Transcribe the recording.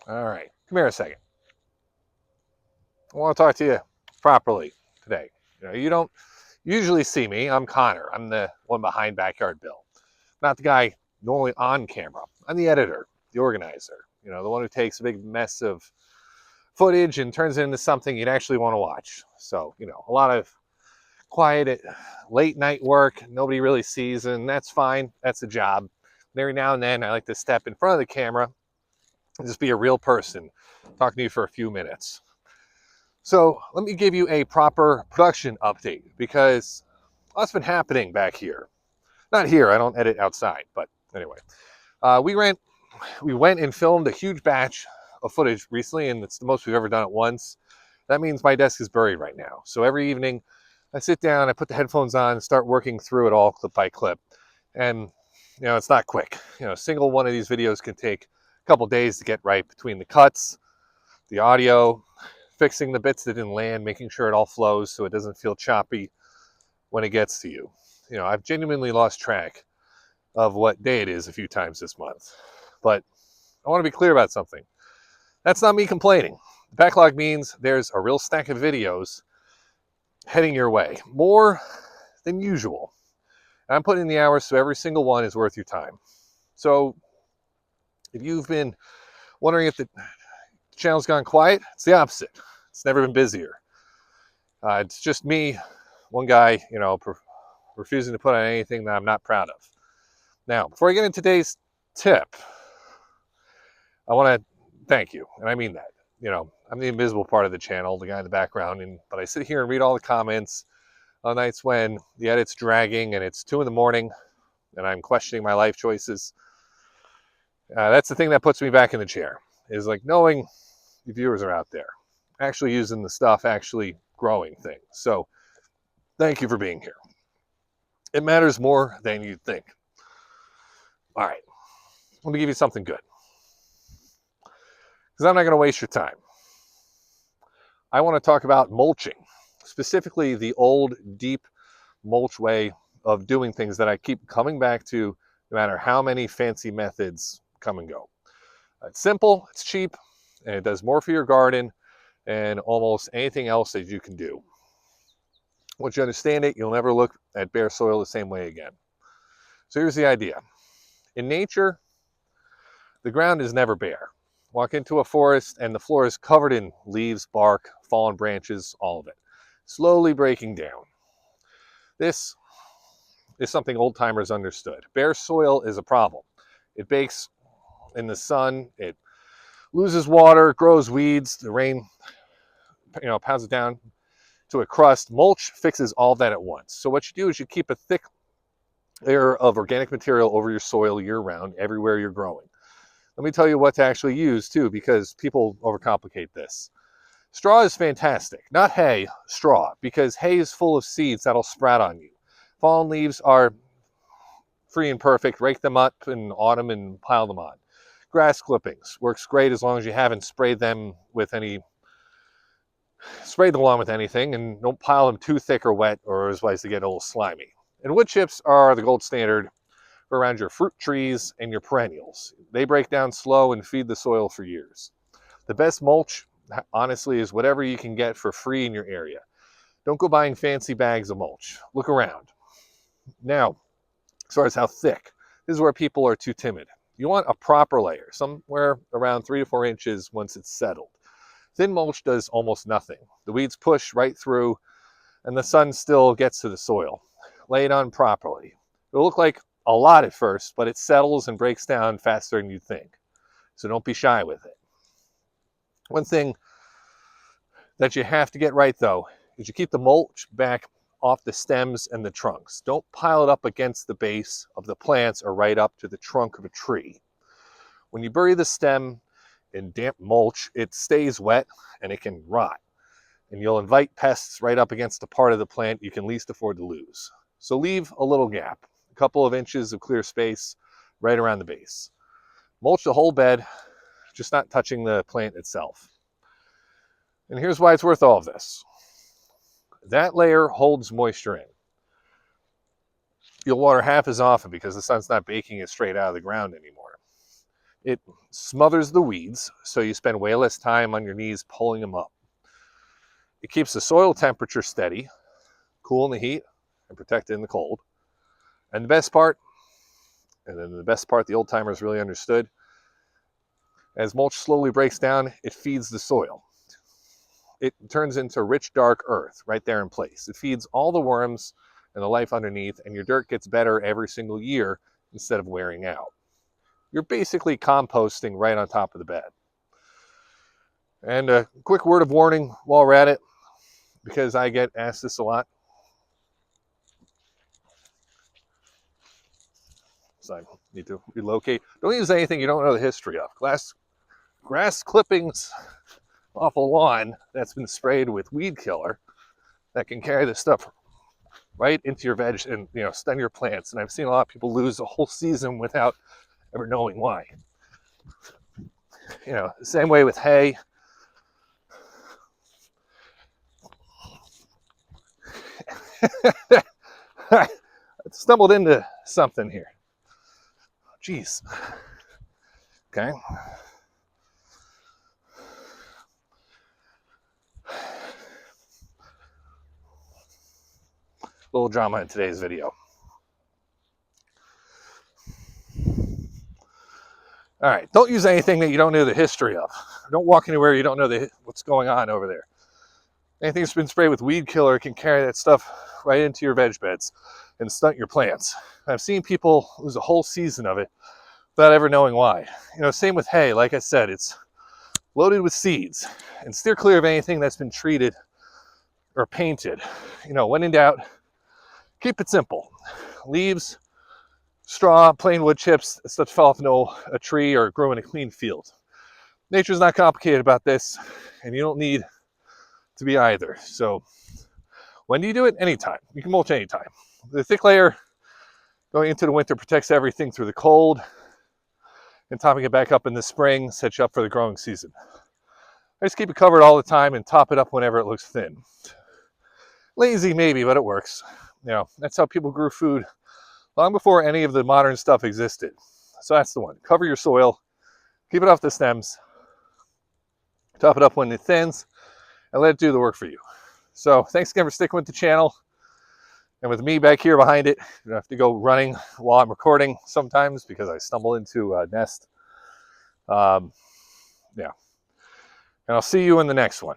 All right, come here a second. I want to talk to you properly today. You don't usually see me. I'm Connor. I'm the one behind Backyard Bill. Not the guy normally on camera. I'm the editor, the organizer. The one who takes a big mess of footage and turns it into something you'd actually want to watch. So, a lot of quiet late night work nobody really sees, and that's fine. That's a job. And every now and then I like to step in front of the camera and just be a real person talking to you for a few minutes. So let me give you a proper production update because what's been happening back here. Not here, I don't edit outside, but anyway. We went and filmed a huge batch of footage recently, and it's the most we've ever done at once. That means my desk is buried right now. So every evening I sit down, I put the headphones on, and start working through it all clip by clip. And it's not quick. A single one of these videos can take a couple days to get right between the cuts, the audio, fixing the bits that didn't land, making sure it all flows so it doesn't feel choppy when it gets to you. I've genuinely lost track of what day it is a few times this month. But I want to be clear about something. That's not me complaining. The backlog means there's a real stack of videos heading your way, more than usual. And I'm putting in the hours so every single one is worth your time. So if you've been wondering if the channel's gone quiet, it's the opposite. It's never been busier. It's just me, one guy, refusing to put on anything that I'm not proud of. Now, before I get into today's tip, I want to thank you, and I mean that. I'm the invisible part of the channel, the guy in the background, but I sit here and read all the comments on nights when the edit's dragging and it's 2 a.m. and I'm questioning my life choices. That's the thing that puts me back in the chair, is like knowing the viewers are out there, actually using the stuff, actually growing things. So thank you for being here. It matters more than you'd think. All right, let me give you something good, because I'm not going to waste your time. I want to talk about mulching, specifically the old, deep mulch way of doing things that I keep coming back to no matter how many fancy methods come and go. It's simple, it's cheap, and it does more for your garden than almost anything else that you can do. Once you understand it, you'll never look at bare soil the same way again. So here's the idea. In nature, the ground is never bare. Walk into a forest and the floor is covered in leaves, bark, fallen branches, all of it, slowly breaking down. This is something old timers understood. Bare soil is a problem. It bakes in the sun, it loses water, grows weeds, the rain pounds it down to a crust. Mulch fixes all that at once. So what you do is you keep a thick layer of organic material over your soil year round, everywhere you're growing. Let me tell you what to actually use too, because people overcomplicate this. Straw is fantastic. Not hay, straw, because hay is full of seeds that'll sprout on you. Fallen leaves are free and perfect. Rake them up in autumn and pile them on. Grass clippings works great as long as you haven't sprayed them along with anything, and don't pile them too thick or wet, or otherwise they get a little slimy. And wood chips are the gold standard for around your fruit trees and your perennials. They break down slow and feed the soil for years. The best mulch, honestly, is whatever you can get for free in your area. Don't go buying fancy bags of mulch. Look around. Now, as far as how thick, this is where people are too timid. You want a proper layer, somewhere around 3 to 4 inches once it's settled. Thin mulch does almost nothing. The weeds push right through, and the sun still gets to the soil. Lay it on properly. It'll look like a lot at first, but it settles and breaks down faster than you think. So don't be shy with it. One thing that you have to get right, though, is you keep the mulch back off the stems and the trunks. Don't pile it up against the base of the plants or right up to the trunk of a tree. When you bury the stem in damp mulch, it stays wet and it can rot. And you'll invite pests right up against the part of the plant you can least afford to lose. So leave a little gap, a couple of inches of clear space right around the base. Mulch the whole bed, just not touching the plant itself. And here's why it's worth all of this. That layer holds moisture in. You'll water half as often because the sun's not baking it straight out of the ground anymore. It smothers the weeds, so you spend way less time on your knees pulling them up. It keeps the soil temperature steady, cool in the heat, and protected in the cold. And the best part, the old timers really understood, as mulch slowly breaks down, it feeds the soil. It turns into rich, dark earth right there in place. It feeds all the worms and the life underneath, and your dirt gets better every single year instead of wearing out. You're basically composting right on top of the bed. And a quick word of warning while we're at it, because I get asked this a lot. So I need to relocate. Don't use anything you don't know the history of. Grass clippings off a lawn that's been sprayed with weed killer that can carry this stuff right into your veg and stun your plants. And I've seen a lot of people lose a whole season without ever knowing why. The same way with hay. I stumbled into something here. Jeez. Okay. Little drama in today's video. All right, don't use anything that you don't know the history of. Don't walk anywhere you don't know what's going on over there. Anything that's been sprayed with weed killer can carry that stuff right into your veg beds and stunt your plants. I've seen people lose a whole season of it without ever knowing why. Same with hay. Like I said, it's loaded with seeds. And steer clear of anything that's been treated or painted. When in doubt, keep it simple. Leaves, straw, plain wood chips, stuff fell off a tree or grow in a clean field. Nature's not complicated about this, and you don't need to be either. So when do you do it? Anytime. You can mulch anytime. The thick layer going into the winter protects everything through the cold, and topping it back up in the spring sets you up for the growing season. I just keep it covered all the time and top it up whenever it looks thin. Lazy maybe, but it works. That's how people grew food long before any of the modern stuff existed. So that's the one. Cover your soil, keep it off the stems, top it up when it thins, and let it do the work for you. So thanks again for sticking with the channel. And with me back here behind it, you don't have to go running while I'm recording sometimes because I stumble into a nest. Yeah. And I'll see you in the next one.